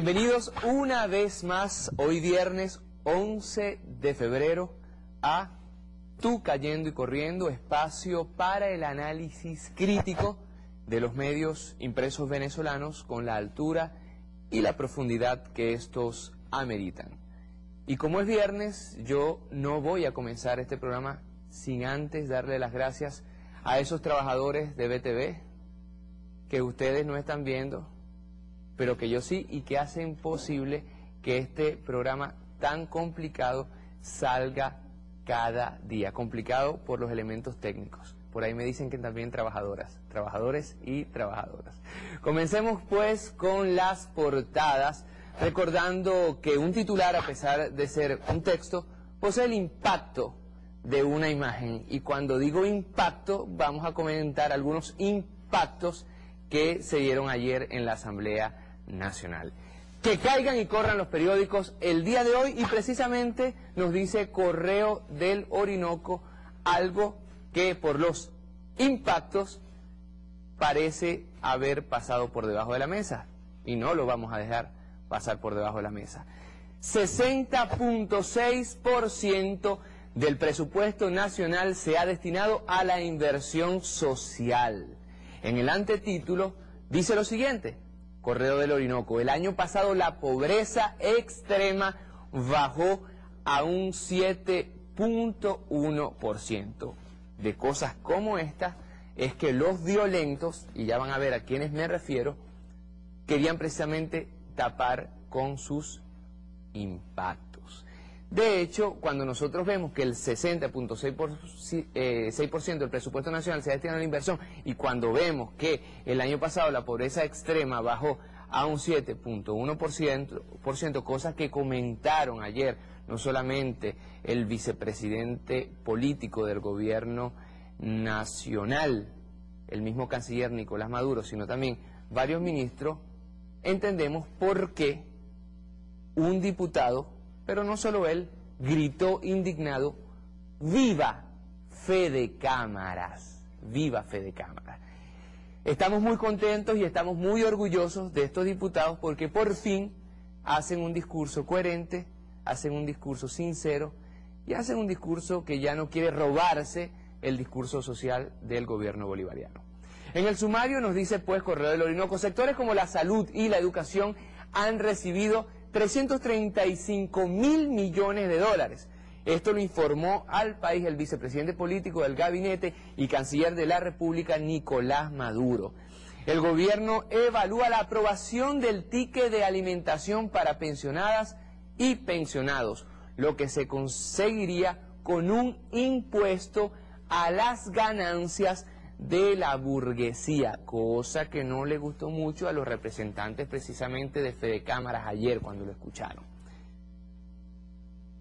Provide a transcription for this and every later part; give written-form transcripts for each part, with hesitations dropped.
Bienvenidos una vez más, hoy viernes 11 de febrero, a Tu Cayendo y Corriendo, espacio para el análisis crítico de los medios impresos venezolanos con la altura y la profundidad que estos ameritan. Y como es viernes, yo no voy a comenzar este programa sin antes darle las gracias a esos trabajadores de BTV que ustedes no están viendo, pero que yo sí, y que hacen posible que este programa tan complicado salga cada día. Complicado por los elementos técnicos. Por ahí me dicen que también trabajadores y trabajadoras. Comencemos pues con las portadas, recordando que un titular, a pesar de ser un texto, posee el impacto de una imagen. Y cuando digo impacto, vamos a comentar algunos impactos que se dieron ayer en la Asamblea Nacional. Que caigan y corran los periódicos el día de hoy, y precisamente nos dice Correo del Orinoco algo que por los impactos parece haber pasado por debajo de la mesa, y no lo vamos a dejar pasar por debajo de la mesa. 60.6% del presupuesto nacional se ha destinado a la inversión social. En el antetítulo dice lo siguiente: Correo del Orinoco: el año pasado la pobreza extrema bajó a un 7.1%. De cosas como esta es que los violentos, y ya van a ver a quiénes me refiero, querían precisamente tapar con sus impactos. De hecho, cuando nosotros vemos que el 60.6% del presupuesto nacional se destina a la inversión, y cuando vemos que el año pasado la pobreza extrema bajó a un 7.1%, cosas que comentaron ayer no solamente el vicepresidente político del gobierno nacional, el mismo canciller Nicolás Maduro, sino también varios ministros, entendemos por qué un diputado, pero no solo él, gritó indignado: ¡viva Fede Cámaras! ¡Viva Fede Cámaras! Estamos muy contentos y estamos muy orgullosos de estos diputados porque por fin hacen un discurso coherente, hacen un discurso sincero y hacen un discurso que ya no quiere robarse el discurso social del gobierno bolivariano. En el sumario nos dice pues Correo del Orinoco: sectores como la salud y la educación han recibido 335.000 millones de dólares. Esto lo informó al país el vicepresidente político del gabinete y canciller de la República, Nicolás Maduro. El gobierno evalúa la aprobación del ticket de alimentación para pensionadas y pensionados, lo que se conseguiría con un impuesto a las ganancias de la burguesía, cosa que no le gustó mucho a los representantes precisamente de Fede Cámaras ayer cuando lo escucharon.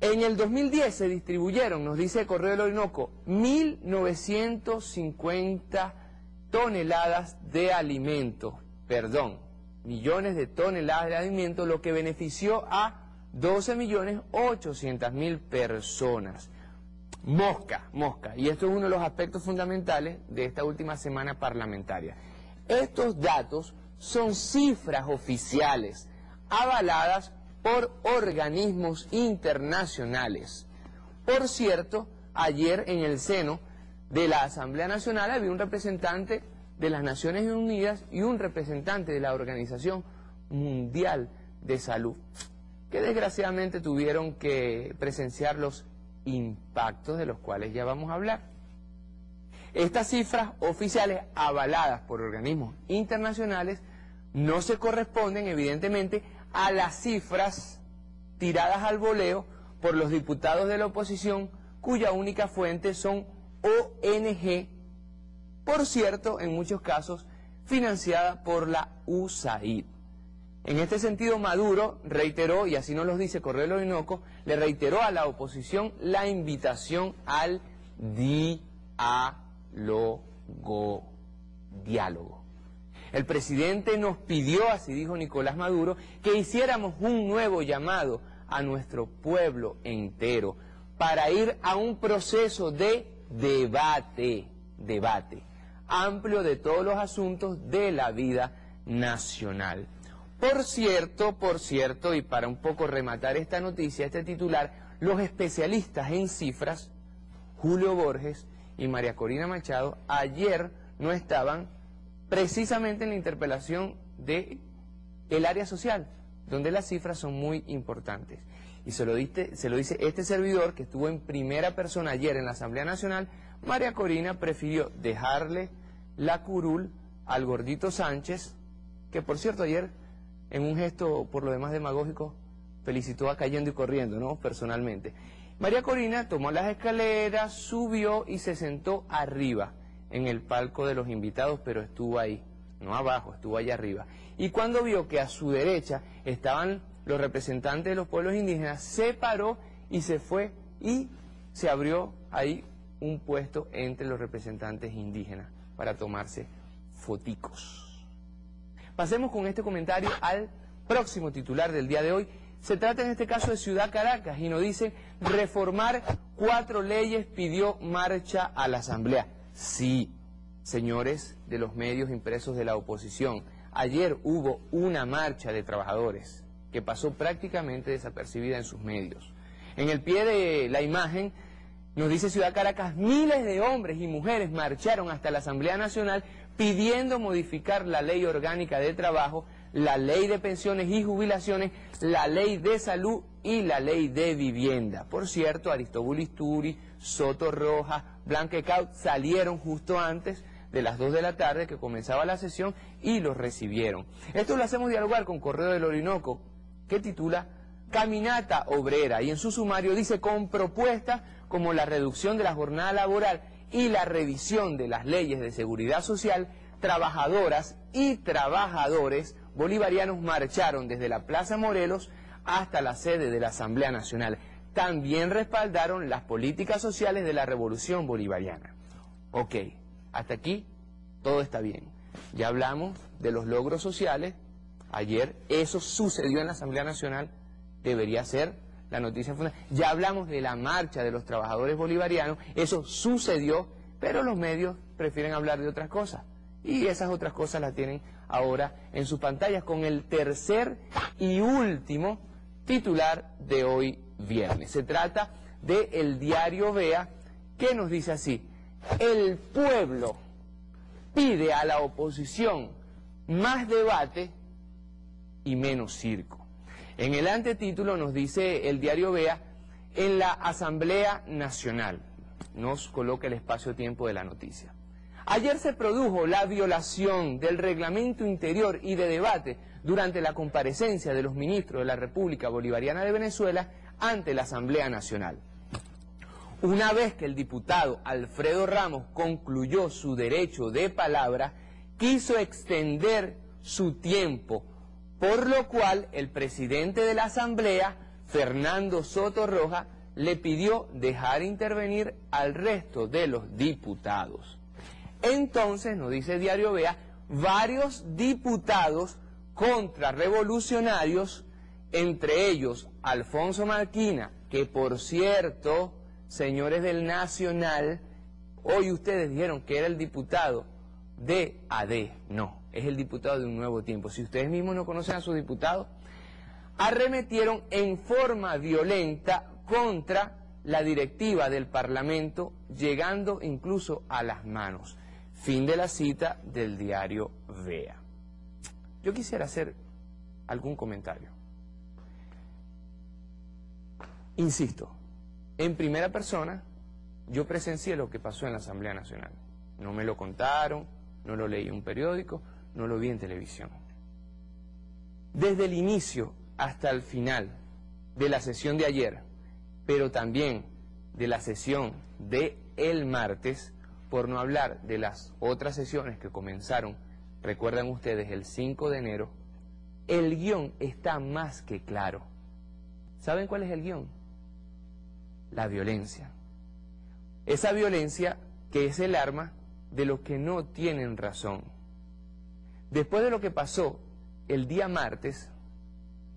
En el 2010 se distribuyeron, nos dice el Correo del Orinoco, 1.950 toneladas de alimentos, millones de toneladas de alimentos, lo que benefició a 12.800.000 personas. Mosca, y esto es uno de los aspectos fundamentales de esta última semana parlamentaria. Estos datos son cifras oficiales, avaladas por organismos internacionales. Por cierto, ayer en el seno de la Asamblea Nacional había un representante de las Naciones Unidas y un representante de la Organización Mundial de Salud, que desgraciadamente tuvieron que presenciar los impactos de los cuales ya vamos a hablar. Estas cifras oficiales avaladas por organismos internacionales no se corresponden evidentemente a las cifras tiradas al voleo por los diputados de la oposición, cuya única fuente son ONG, por cierto, en muchos casos financiada por la USAID. En este sentido, Maduro reiteró, y así nos lo dice Correo del Orinoco, le reiteró a la oposición la invitación al diálogo. El presidente nos pidió, así dijo Nicolás Maduro, que hiciéramos un nuevo llamado a nuestro pueblo entero para ir a un proceso de debate amplio de todos los asuntos de la vida nacional. Por cierto, y para un poco rematar esta noticia, este titular, los especialistas en cifras, Julio Borges y María Corina Machado, ayer no estaban precisamente en la interpelación del área social, donde las cifras son muy importantes. Y se lo dice este servidor, que estuvo en primera persona ayer en la Asamblea Nacional. María Corina prefirió dejarle la curul al gordito Sánchez, que por cierto ayer, en un gesto por lo demás demagógico, felicitó a Cayendo y Corriendo, ¿no? Personalmente. María Corina tomó las escaleras, subió y se sentó arriba, en el palco de los invitados, pero estuvo ahí, no abajo, estuvo allá arriba. Y cuando vio que a su derecha estaban los representantes de los pueblos indígenas, se paró y se fue y se abrió ahí un puesto entre los representantes indígenas para tomarse foticos. Pasemos con este comentario al próximo titular del día de hoy. Se trata en este caso de Ciudad Caracas y nos dice: reformar 4 leyes pidió marcha a la Asamblea. Sí, señores de los medios impresos de la oposición, ayer hubo una marcha de trabajadores que pasó prácticamente desapercibida en sus medios. En el pie de la imagen nos dice Ciudad Caracas: miles de hombres y mujeres marcharon hasta la Asamblea Nacional pidiendo modificar la ley orgánica de trabajo, la ley de pensiones y jubilaciones, la ley de salud y la ley de vivienda. Por cierto, Aristóbulo Isturi, Soto Rojas, Blanca Ecaut salieron justo antes de las 2 de la tarde que comenzaba la sesión y los recibieron. Esto lo hacemos dialogar con Correo del Orinoco, que titula Caminata Obrera, y en su sumario dice: con propuestas como la reducción de la jornada laboral y la revisión de las leyes de seguridad social, trabajadoras y trabajadores bolivarianos marcharon desde la Plaza Morelos hasta la sede de la Asamblea Nacional. También respaldaron las políticas sociales de la Revolución Bolivariana. Ok, hasta aquí todo está bien. Ya hablamos de los logros sociales. Ayer eso sucedió en la Asamblea Nacional, debería ser la noticia fundamental. Ya hablamos de la marcha de los trabajadores bolivarianos, eso sucedió, pero los medios prefieren hablar de otras cosas. Y esas otras cosas las tienen ahora en sus pantallas con el tercer y último titular de hoy viernes. Se trata del diario Vea, que nos dice así: el pueblo pide a la oposición más debate y menos circo. En el antetítulo nos dice el diario Vea: en la Asamblea Nacional. Nos coloca el espacio-tiempo de la noticia. Ayer se produjo la violación del reglamento interior y de debate durante la comparecencia de los ministros de la República Bolivariana de Venezuela ante la Asamblea Nacional. Una vez que el diputado Alfredo Ramos concluyó su derecho de palabra, quiso extender su tiempo, por lo cual el presidente de la Asamblea, Fernando Soto Rojas, le pidió dejar intervenir al resto de los diputados. Entonces, nos dice el diario Vea, varios diputados contrarrevolucionarios, entre ellos Alfonso Marquina, que por cierto, señores del Nacional, hoy ustedes dijeron que era el diputado de AD. No, es el diputado de Un Nuevo Tiempo. Si ustedes mismos no conocen a sus diputados, arremetieron en forma violenta contra la directiva del Parlamento, llegando incluso a las manos. Fin de la cita del diario Vea. Yo quisiera hacer algún comentario. Insisto, en primera persona, yo presencié lo que pasó en la Asamblea Nacional. No me lo contaron, no lo leí en un periódico, no lo vi en televisión. Desde el inicio hasta el final de la sesión de ayer, pero también de la sesión de el martes, por no hablar de las otras sesiones que comenzaron, recuerdan ustedes, el 5 de enero, el guión está más que claro. ¿Saben cuál es el guión? La violencia. Esa violencia que es el arma de los que no tienen razón. Después de lo que pasó el día martes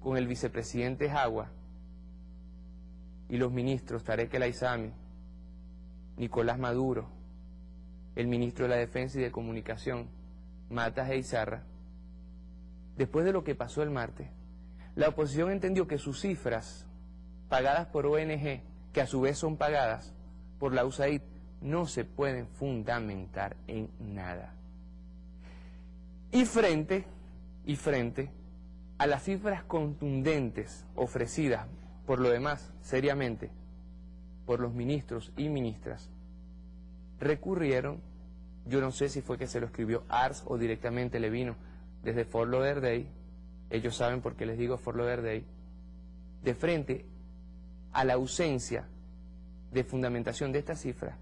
con el vicepresidente Jagua y los ministros Tarek El Aizami, Nicolás Maduro, el ministro de la Defensa y de Comunicación, Matas e Izarra, después de lo que pasó el martes, la oposición entendió que sus cifras pagadas por ONG, que a su vez son pagadas por la USAID, no se pueden fundamentar en nada. Y frente a las cifras contundentes ofrecidas, por lo demás, seriamente, por los ministros y ministras, recurrieron, yo no sé si fue que se lo escribió Ars o directamente le vino desde Fort Lauderdale, ellos saben por qué les digo Fort Lauderdale, de frente a la ausencia de fundamentación de estas cifras,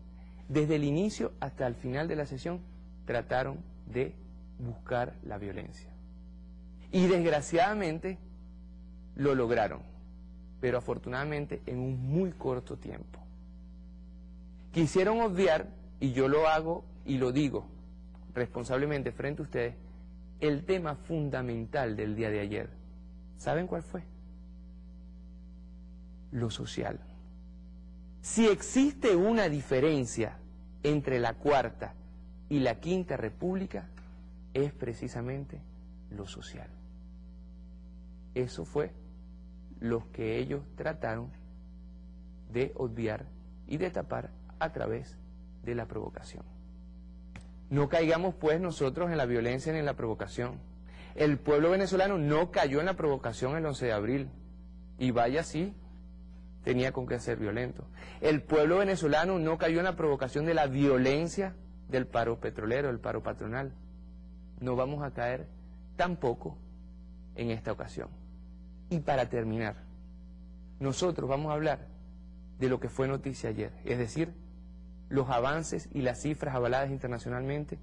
desde el inicio hasta el final de la sesión, trataron de buscar la violencia. Y desgraciadamente lo lograron, pero afortunadamente en un muy corto tiempo. Quisieron obviar, y yo lo hago y lo digo responsablemente frente a ustedes, el tema fundamental del día de ayer. ¿Saben cuál fue? Lo social. Si existe una diferencia entre la Cuarta y la Quinta República, es precisamente lo social. Eso fue lo que ellos trataron de obviar y de tapar a través de la provocación. No caigamos pues nosotros en la violencia ni en la provocación. El pueblo venezolano no cayó en la provocación el 11 de abril, y vaya sí, tenía con qué ser violento. El pueblo venezolano no cayó en la provocación de la violencia del paro petrolero, del paro patronal. No vamos a caer tampoco en esta ocasión. Y para terminar, nosotros vamos a hablar de lo que fue noticia ayer, es decir, los avances y las cifras avaladas internacionalmente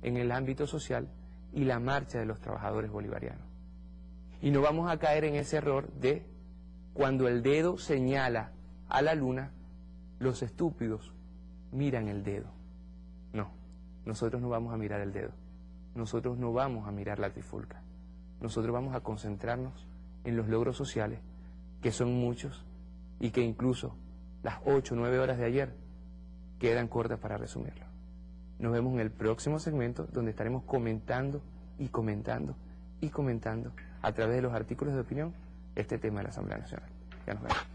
en el ámbito social y la marcha de los trabajadores bolivarianos. Y no vamos a caer en ese error de cuando el dedo señala a la luna, los estúpidos miran el dedo. No, nosotros no vamos a mirar el dedo, nosotros no vamos a mirar la trifulca, nosotros vamos a concentrarnos en los logros sociales, que son muchos y que incluso las 8 o 9 horas de ayer quedan cortas para resumirlo. Nos vemos en el próximo segmento, donde estaremos comentando y comentando y comentando a través de los artículos de opinión este tema de la Asamblea Nacional. Ya nos vemos.